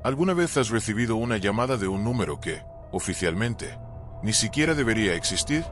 ¿Alguna vez has recibido una llamada de un número que, oficialmente, ni siquiera debería existir?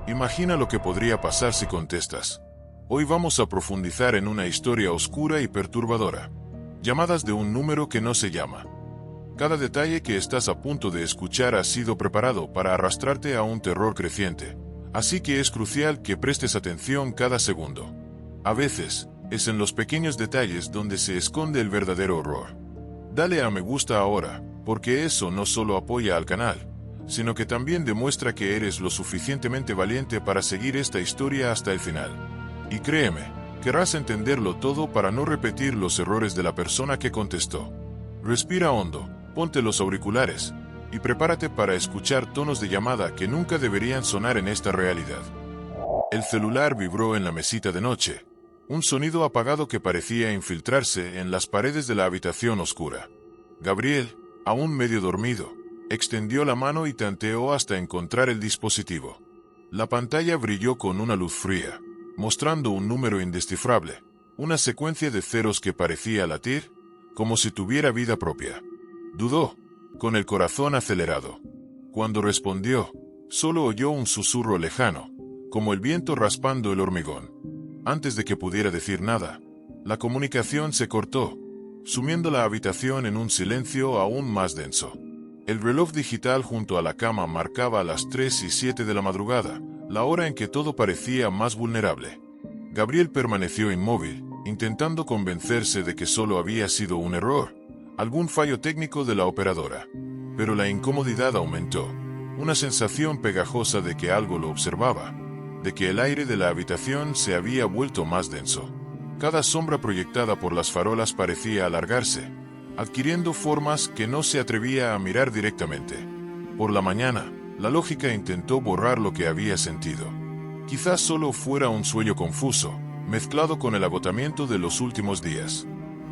Imagina lo que podría pasar si contestas. Hoy vamos a profundizar en una historia oscura y perturbadora. Llamadas de un número que no se llama. Cada detalle que estás a punto de escuchar ha sido preparado para arrastrarte a un terror creciente, así que es crucial que prestes atención cada segundo. A veces, es en los pequeños detalles donde se esconde el verdadero horror. Dale a me gusta ahora, porque eso no solo apoya al canal, sino que también demuestra que eres lo suficientemente valiente para seguir esta historia hasta el final. Y créeme, querrás entenderlo todo para no repetir los errores de la persona que contestó. Respira hondo, ponte los auriculares, y prepárate para escuchar tonos de llamada que nunca deberían sonar en esta realidad. El celular vibró en la mesita de noche, un sonido apagado que parecía infiltrarse en las paredes de la habitación oscura. Gabriel, aún medio dormido, extendió la mano y tanteó hasta encontrar el dispositivo. La pantalla brilló con una luz fría, mostrando un número indescifrable, una secuencia de ceros que parecía latir, como si tuviera vida propia. Dudó, con el corazón acelerado. Cuando respondió, solo oyó un susurro lejano, como el viento raspando el hormigón. Antes de que pudiera decir nada, la comunicación se cortó, sumiendo la habitación en un silencio aún más denso. El reloj digital junto a la cama marcaba las 3:07 de la madrugada, la hora en que todo parecía más vulnerable. Gabriel permaneció inmóvil, intentando convencerse de que solo había sido un error, algún fallo técnico de la operadora. Pero la incomodidad aumentó, una sensación pegajosa de que algo lo observaba, de que el aire de la habitación se había vuelto más denso. Cada sombra proyectada por las farolas parecía alargarse, adquiriendo formas que no se atrevía a mirar directamente. Por la mañana, la lógica intentó borrar lo que había sentido. Quizás solo fuera un sueño confuso, mezclado con el agotamiento de los últimos días.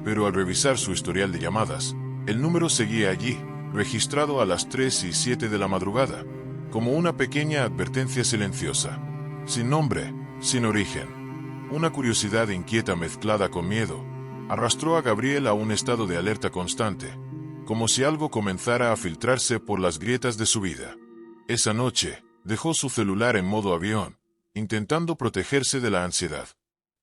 Pero al revisar su historial de llamadas, el número seguía allí, registrado a las 3:07 de la madrugada, como una pequeña advertencia silenciosa. Sin nombre, sin origen. Una curiosidad inquieta mezclada con miedo arrastró a Gabriel a un estado de alerta constante, como si algo comenzara a filtrarse por las grietas de su vida. Esa noche, dejó su celular en modo avión, intentando protegerse de la ansiedad.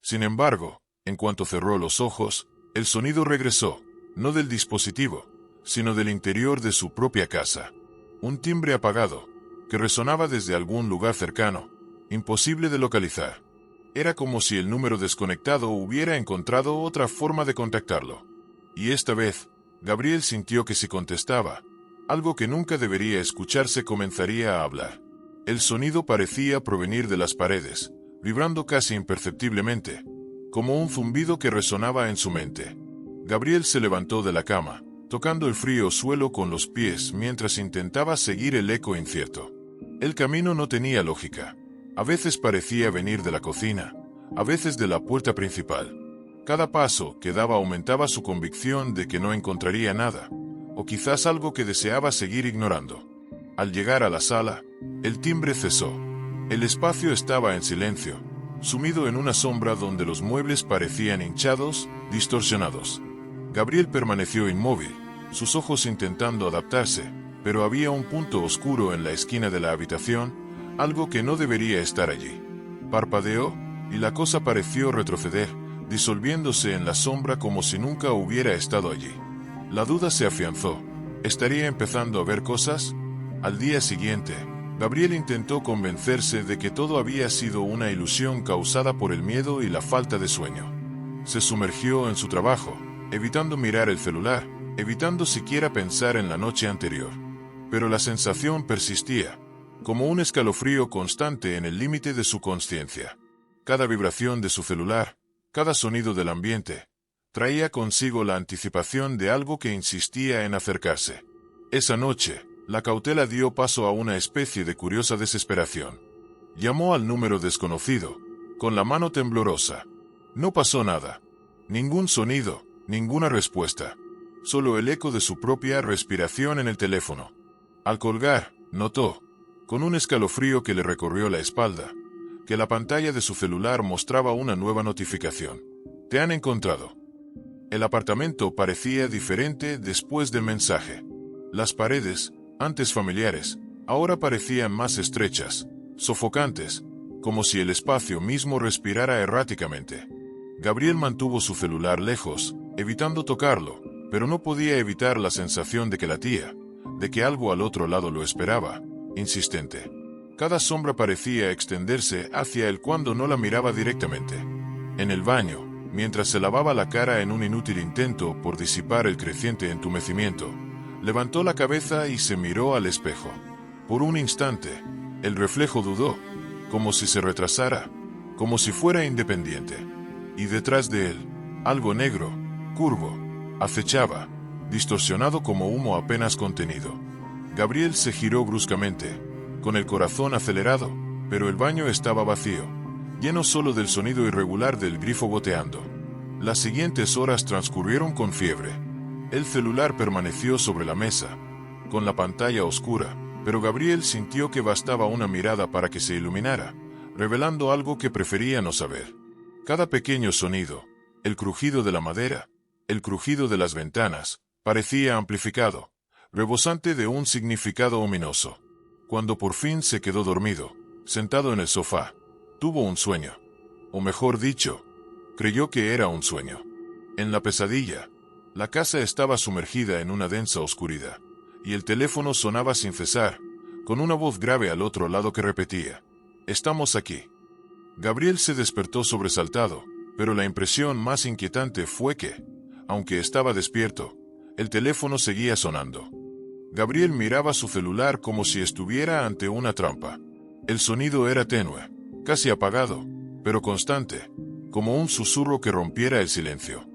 Sin embargo, en cuanto cerró los ojos, el sonido regresó, no del dispositivo, sino del interior de su propia casa. Un timbre apagado, que resonaba desde algún lugar cercano, imposible de localizar. Era como si el número desconectado hubiera encontrado otra forma de contactarlo. Y esta vez, Gabriel sintió que si contestaba, algo que nunca debería escucharse comenzaría a hablar. El sonido parecía provenir de las paredes, vibrando casi imperceptiblemente, como un zumbido que resonaba en su mente. Gabriel se levantó de la cama, tocando el frío suelo con los pies mientras intentaba seguir el eco incierto. El camino no tenía lógica. A veces parecía venir de la cocina, a veces de la puerta principal. Cada paso que daba aumentaba su convicción de que no encontraría nada, o quizás algo que deseaba seguir ignorando. Al llegar a la sala, el timbre cesó. El espacio estaba en silencio, sumido en una sombra donde los muebles parecían hinchados, distorsionados. Gabriel permaneció inmóvil, sus ojos intentando adaptarse, pero había un punto oscuro en la esquina de la habitación, algo que no debería estar allí. Parpadeó, y la cosa pareció retroceder, disolviéndose en la sombra como si nunca hubiera estado allí. La duda se afianzó. ¿Estaría empezando a ver cosas? Al día siguiente, Gabriel intentó convencerse de que todo había sido una ilusión causada por el miedo y la falta de sueño. Se sumergió en su trabajo, evitando mirar el celular, evitando siquiera pensar en la noche anterior. Pero la sensación persistía, como un escalofrío constante en el límite de su consciencia. Cada vibración de su celular, cada sonido del ambiente, traía consigo la anticipación de algo que insistía en acercarse. Esa noche, la cautela dio paso a una especie de curiosa desesperación. Llamó al número desconocido, con la mano temblorosa. No pasó nada. Ningún sonido, ninguna respuesta. Solo el eco de su propia respiración en el teléfono. Al colgar, notó, con un escalofrío que le recorrió la espalda, que la pantalla de su celular mostraba una nueva notificación. Te han encontrado. El apartamento parecía diferente después del mensaje. Las paredes, antes familiares, ahora parecían más estrechas, sofocantes, como si el espacio mismo respirara erráticamente. Gabriel mantuvo su celular lejos, evitando tocarlo, pero no podía evitar la sensación de que latía, de que algo al otro lado lo esperaba, insistente. Cada sombra parecía extenderse hacia él cuando no la miraba directamente. En el baño, mientras se lavaba la cara en un inútil intento por disipar el creciente entumecimiento, levantó la cabeza y se miró al espejo. Por un instante, el reflejo dudó, como si se retrasara, como si fuera independiente. Y detrás de él, algo negro, curvo, acechaba, distorsionado como humo apenas contenido. Gabriel se giró bruscamente, con el corazón acelerado, pero el baño estaba vacío, lleno solo del sonido irregular del grifo goteando. Las siguientes horas transcurrieron con fiebre. El celular permaneció sobre la mesa, con la pantalla oscura, pero Gabriel sintió que bastaba una mirada para que se iluminara, revelando algo que prefería no saber. Cada pequeño sonido, el crujido de la madera, el crujido de las ventanas, parecía amplificado, rebosante de un significado ominoso. Cuando por fin se quedó dormido, sentado en el sofá, tuvo un sueño. O mejor dicho, creyó que era un sueño. En la pesadilla, la casa estaba sumergida en una densa oscuridad, y el teléfono sonaba sin cesar, con una voz grave al otro lado que repetía: «Estamos aquí». Gabriel se despertó sobresaltado, pero la impresión más inquietante fue que, aunque estaba despierto, el teléfono seguía sonando. Gabriel miraba su celular como si estuviera ante una trampa. El sonido era tenue, casi apagado, pero constante, como un susurro que rompiera el silencio.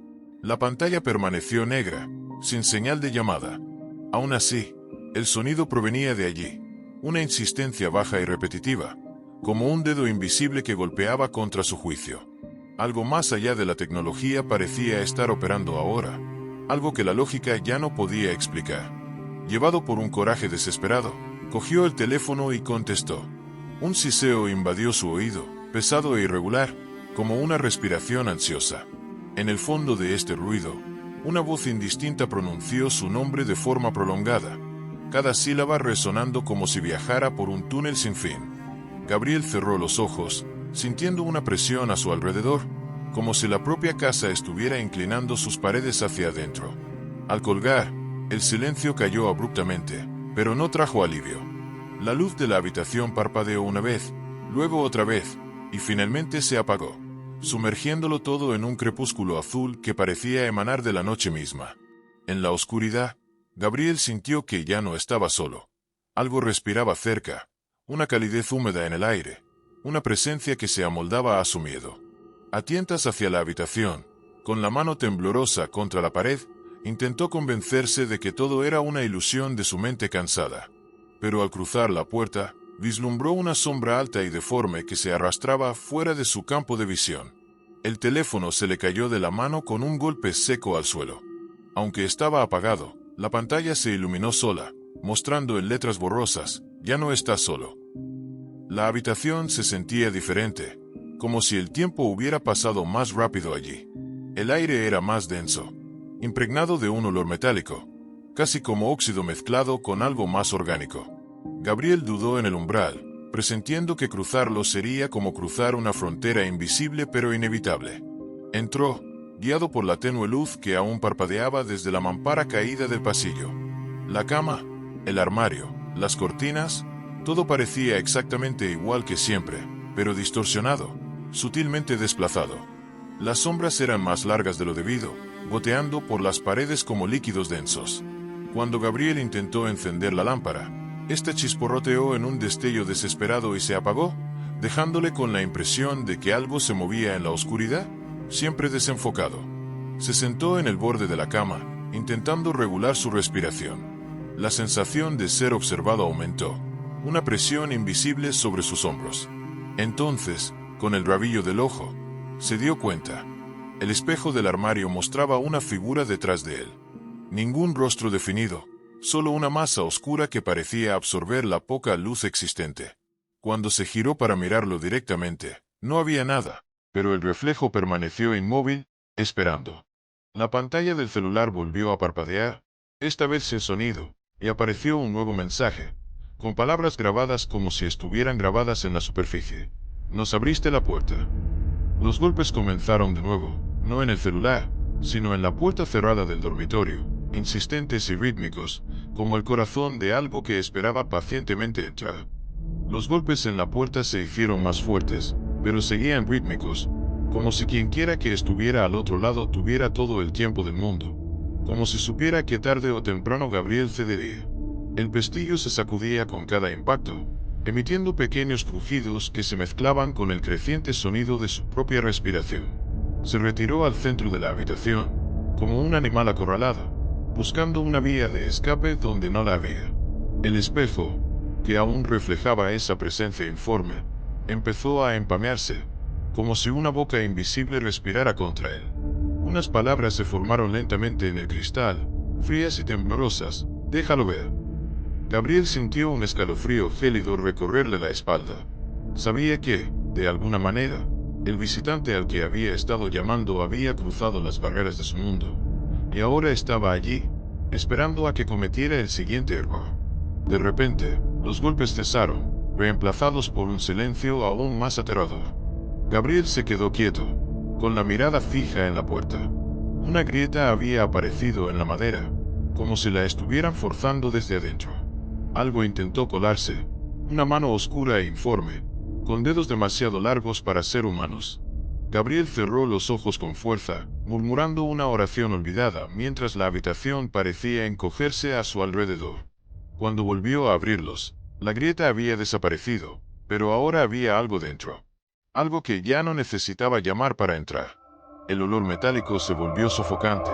La pantalla permaneció negra, sin señal de llamada. Aún así, el sonido provenía de allí, una insistencia baja y repetitiva, como un dedo invisible que golpeaba contra su juicio. Algo más allá de la tecnología parecía estar operando ahora, algo que la lógica ya no podía explicar. Llevado por un coraje desesperado, cogió el teléfono y contestó. Un siseo invadió su oído, pesado e irregular, como una respiración ansiosa. En el fondo de este ruido, una voz indistinta pronunció su nombre de forma prolongada, cada sílaba resonando como si viajara por un túnel sin fin. Gabriel cerró los ojos, sintiendo una presión a su alrededor, como si la propia casa estuviera inclinando sus paredes hacia adentro. Al colgar, el silencio cayó abruptamente, pero no trajo alivio. La luz de la habitación parpadeó una vez, luego otra vez, y finalmente se apagó, sumergiéndolo todo en un crepúsculo azul que parecía emanar de la noche misma. En la oscuridad, Gabriel sintió que ya no estaba solo. Algo respiraba cerca, una calidez húmeda en el aire, una presencia que se amoldaba a su miedo. A tientas hacia la habitación, con la mano temblorosa contra la pared, intentó convencerse de que todo era una ilusión de su mente cansada. Pero al cruzar la puerta, vislumbró una sombra alta y deforme que se arrastraba fuera de su campo de visión. El teléfono se le cayó de la mano con un golpe seco al suelo. Aunque estaba apagado, la pantalla se iluminó sola, mostrando en letras borrosas: «Ya no estás solo». La habitación se sentía diferente, como si el tiempo hubiera pasado más rápido allí. El aire era más denso, impregnado de un olor metálico, casi como óxido mezclado con algo más orgánico. Gabriel dudó en el umbral, presintiendo que cruzarlo sería como cruzar una frontera invisible pero inevitable. Entró, guiado por la tenue luz que aún parpadeaba desde la mampara caída del pasillo. La cama, el armario, las cortinas, todo parecía exactamente igual que siempre, pero distorsionado, sutilmente desplazado. Las sombras eran más largas de lo debido, goteando por las paredes como líquidos densos. Cuando Gabriel intentó encender la lámpara, esta chisporroteó en un destello desesperado y se apagó, dejándole con la impresión de que algo se movía en la oscuridad, siempre desenfocado. Se sentó en el borde de la cama, intentando regular su respiración. La sensación de ser observado aumentó, una presión invisible sobre sus hombros. Entonces, con el rabillo del ojo, se dio cuenta. El espejo del armario mostraba una figura detrás de él. Ningún rostro definido, solo una masa oscura que parecía absorber la poca luz existente. Cuando se giró para mirarlo directamente, no había nada, pero el reflejo permaneció inmóvil, esperando. La pantalla del celular volvió a parpadear, esta vez sin sonido, y apareció un nuevo mensaje, con palabras grabadas como si estuvieran grabadas en la superficie. Nos abriste la puerta. Los golpes comenzaron de nuevo, no en el celular, sino en la puerta cerrada del dormitorio, insistentes y rítmicos, como el corazón de algo que esperaba pacientemente entrar. Los golpes en la puerta se hicieron más fuertes, pero seguían rítmicos, como si quienquiera que estuviera al otro lado tuviera todo el tiempo del mundo, como si supiera que tarde o temprano Gabriel cedería. El pestillo se sacudía con cada impacto, emitiendo pequeños crujidos que se mezclaban con el creciente sonido de su propia respiración. Se retiró al centro de la habitación, como un animal acorralado, buscando una vía de escape donde no la había. El espejo, que aún reflejaba esa presencia informe, empezó a empañarse, como si una boca invisible respirara contra él. Unas palabras se formaron lentamente en el cristal, frías y temblorosas. Déjalo ver. Gabriel sintió un escalofrío gélido recorrerle la espalda. Sabía que, de alguna manera, el visitante al que había estado llamando había cruzado las barreras de su mundo, y ahora estaba allí, esperando a que cometiera el siguiente error. De repente, los golpes cesaron, reemplazados por un silencio aún más aterrador. Gabriel se quedó quieto, con la mirada fija en la puerta. Una grieta había aparecido en la madera, como si la estuvieran forzando desde adentro. Algo intentó colarse, una mano oscura e informe, con dedos demasiado largos para ser humanos. Gabriel cerró los ojos con fuerza, murmurando una oración olvidada mientras la habitación parecía encogerse a su alrededor. Cuando volvió a abrirlos, la grieta había desaparecido, pero ahora había algo dentro. Algo que ya no necesitaba llamar para entrar. El olor metálico se volvió sofocante,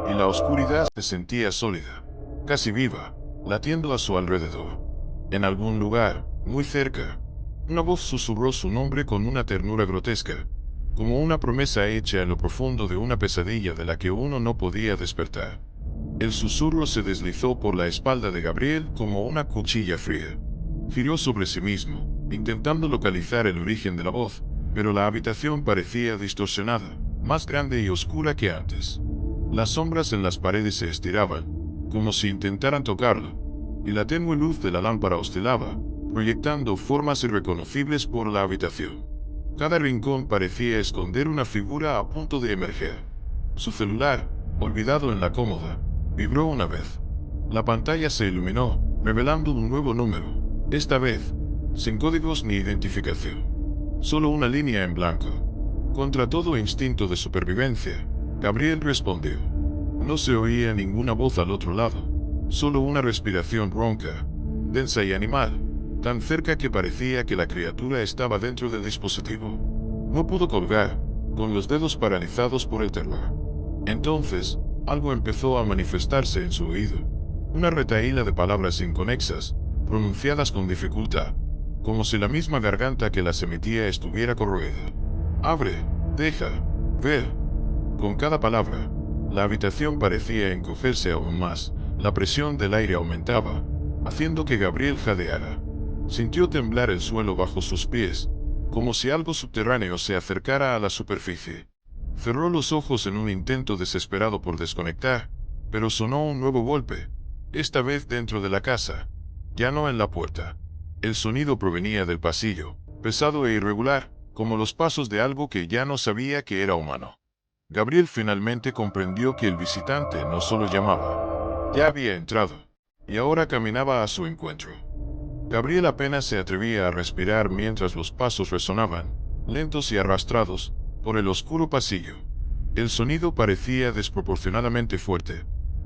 y la oscuridad se sentía sólida, casi viva, latiendo a su alrededor. En algún lugar, muy cerca, una voz susurró su nombre con una ternura grotesca, como una promesa hecha en lo profundo de una pesadilla de la que uno no podía despertar. El susurro se deslizó por la espalda de Gabriel como una cuchilla fría. Giró sobre sí mismo, intentando localizar el origen de la voz, pero la habitación parecía distorsionada, más grande y oscura que antes. Las sombras en las paredes se estiraban, como si intentaran tocarlo, y la tenue luz de la lámpara oscilaba, proyectando formas irreconocibles por la habitación. Cada rincón parecía esconder una figura a punto de emerger. Su celular, olvidado en la cómoda, vibró una vez. La pantalla se iluminó, revelando un nuevo número. Esta vez, sin códigos ni identificación. Solo una línea en blanco. Contra todo instinto de supervivencia, Gabriel respondió. No se oía ninguna voz al otro lado. Solo una respiración ronca, densa y animal, tan cerca que parecía que la criatura estaba dentro del dispositivo. No pudo colgar, con los dedos paralizados por el terror. Entonces, algo empezó a manifestarse en su oído. Una retahíla de palabras inconexas, pronunciadas con dificultad, como si la misma garganta que las emitía estuviera corroída. Abre, deja, ver. Con cada palabra, la habitación parecía encogerse aún más, la presión del aire aumentaba, haciendo que Gabriel jadeara. Sintió temblar el suelo bajo sus pies, como si algo subterráneo se acercara a la superficie. Cerró los ojos en un intento desesperado por desconectar, pero sonó un nuevo golpe, esta vez dentro de la casa, ya no en la puerta. El sonido provenía del pasillo, pesado e irregular, como los pasos de algo que ya no sabía que era humano. Gabriel finalmente comprendió que el visitante no solo llamaba, ya había entrado, y ahora caminaba a su encuentro. Gabriel apenas se atrevía a respirar mientras los pasos resonaban, lentos y arrastrados, por el oscuro pasillo. El sonido parecía desproporcionadamente fuerte,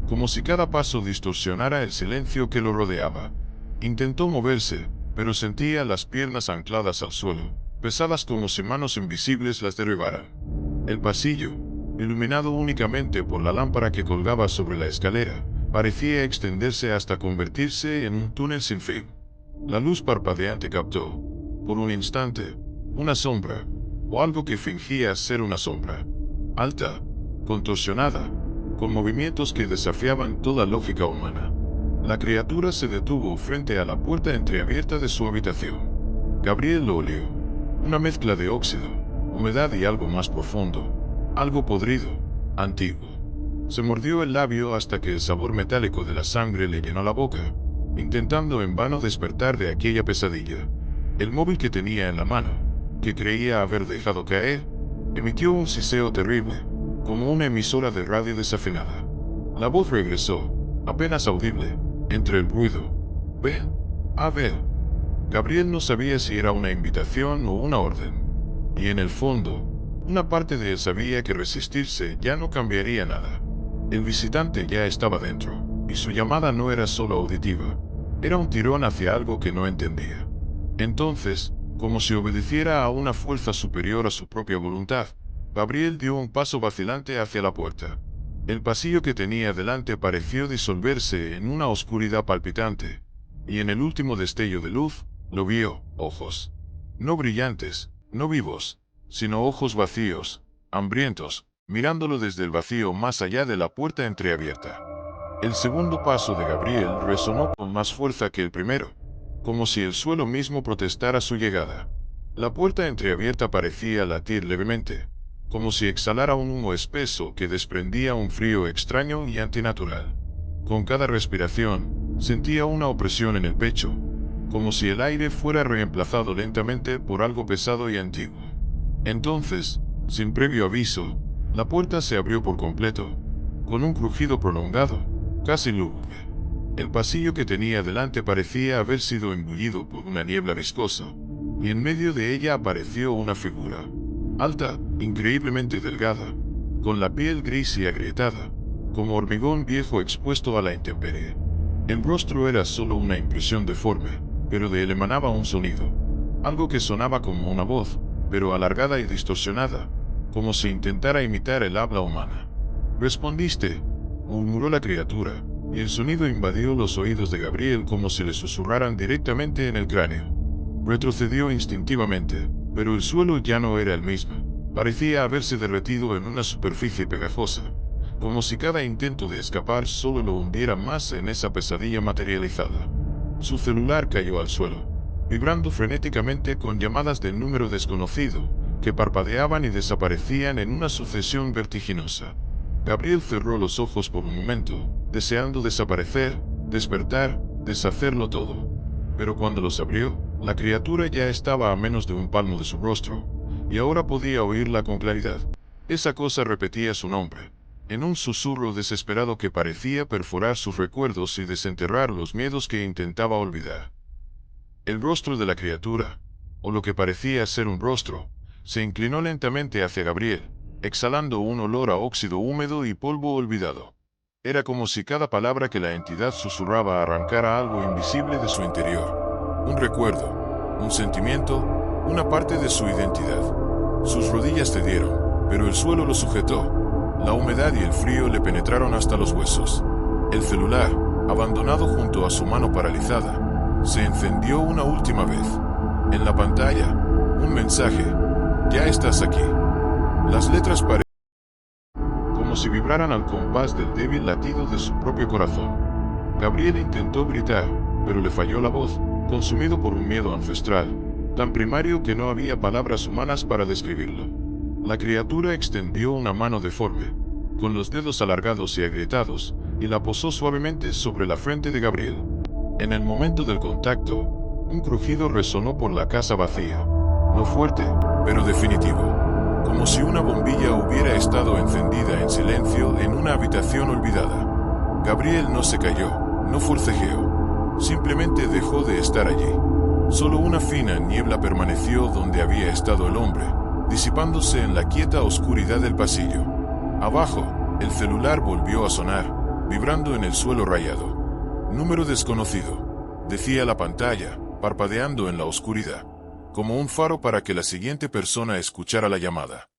como si cada paso distorsionara el silencio que lo rodeaba. Intentó moverse, pero sentía las piernas ancladas al suelo, pesadas como si manos invisibles las derribaran. El pasillo, iluminado únicamente por la lámpara que colgaba sobre la escalera, parecía extenderse hasta convertirse en un túnel sin fin. La luz parpadeante captó, por un instante, una sombra, o algo que fingía ser una sombra. Alta, contorsionada, con movimientos que desafiaban toda lógica humana. La criatura se detuvo frente a la puerta entreabierta de su habitación. Gabriel lo olió. Una mezcla de óxido, humedad y algo más profundo. Algo podrido, antiguo. Se mordió el labio hasta que el sabor metálico de la sangre le llenó la boca, intentando en vano despertar de aquella pesadilla. El móvil que tenía en la mano, que creía haber dejado caer, emitió un siseo terrible, como una emisora de radio desafinada. La voz regresó, apenas audible, entre el ruido. «Ven, a ver». Gabriel no sabía si era una invitación o una orden. Y en el fondo, una parte de él sabía que resistirse ya no cambiaría nada. El visitante ya estaba dentro, y su llamada no era solo auditiva. Era un tirón hacia algo que no entendía. Entonces, como si obedeciera a una fuerza superior a su propia voluntad, Gabriel dio un paso vacilante hacia la puerta. El pasillo que tenía delante pareció disolverse en una oscuridad palpitante, y en el último destello de luz, lo vio, ojos. No brillantes, no vivos, sino ojos vacíos, hambrientos, mirándolo desde el vacío más allá de la puerta entreabierta. El segundo paso de Gabriel resonó con más fuerza que el primero, como si el suelo mismo protestara su llegada. La puerta entreabierta parecía latir levemente, como si exhalara un humo espeso que desprendía un frío extraño y antinatural. Con cada respiración, sentía una opresión en el pecho, como si el aire fuera reemplazado lentamente por algo pesado y antiguo. Entonces, sin previo aviso, la puerta se abrió por completo, con un crujido prolongado, casi lúgubre. El pasillo que tenía delante parecía haber sido engullido por una niebla viscosa, y en medio de ella apareció una figura, alta, increíblemente delgada, con la piel gris y agrietada, como hormigón viejo expuesto a la intemperie. El rostro era solo una impresión deforme, pero de él emanaba un sonido, algo que sonaba como una voz, pero alargada y distorsionada, como si intentara imitar el habla humana. «¿Respondiste?», murmuró la criatura, y el sonido invadió los oídos de Gabriel como si le susurraran directamente en el cráneo. Retrocedió instintivamente, pero el suelo ya no era el mismo. Parecía haberse derretido en una superficie pegajosa, como si cada intento de escapar solo lo hundiera más en esa pesadilla materializada. Su celular cayó al suelo, vibrando frenéticamente con llamadas del número desconocido, que parpadeaban y desaparecían en una sucesión vertiginosa. Gabriel cerró los ojos por un momento, deseando desaparecer, despertar, deshacerlo todo. Pero cuando los abrió, la criatura ya estaba a menos de un palmo de su rostro, y ahora podía oírla con claridad. Esa cosa repetía su nombre, en un susurro desesperado que parecía perforar sus recuerdos y desenterrar los miedos que intentaba olvidar. El rostro de la criatura, o lo que parecía ser un rostro, se inclinó lentamente hacia Gabriel, exhalando un olor a óxido húmedo y polvo olvidado. Era como si cada palabra que la entidad susurraba arrancara algo invisible de su interior. Un recuerdo, un sentimiento, una parte de su identidad. Sus rodillas cedieron, pero el suelo lo sujetó. La humedad y el frío le penetraron hasta los huesos. El celular, abandonado junto a su mano paralizada, se encendió una última vez. En la pantalla, un mensaje: «Ya estás aquí». Las letras parecían como si vibraran al compás del débil latido de su propio corazón. Gabriel intentó gritar, pero le falló la voz, consumido por un miedo ancestral, tan primario que no había palabras humanas para describirlo. La criatura extendió una mano deforme, con los dedos alargados y agrietados, y la posó suavemente sobre la frente de Gabriel. En el momento del contacto, un crujido resonó por la casa vacía, no fuerte, pero definitivo, como si una bombilla hubiera estado encendida en silencio en una habitación olvidada. Gabriel no se cayó, no forcejeó, simplemente dejó de estar allí. Solo una fina niebla permaneció donde había estado el hombre, disipándose en la quieta oscuridad del pasillo. Abajo, el celular volvió a sonar, vibrando en el suelo rayado. «Número desconocido», decía la pantalla, parpadeando en la oscuridad, como un faro para que la siguiente persona escuchara la llamada.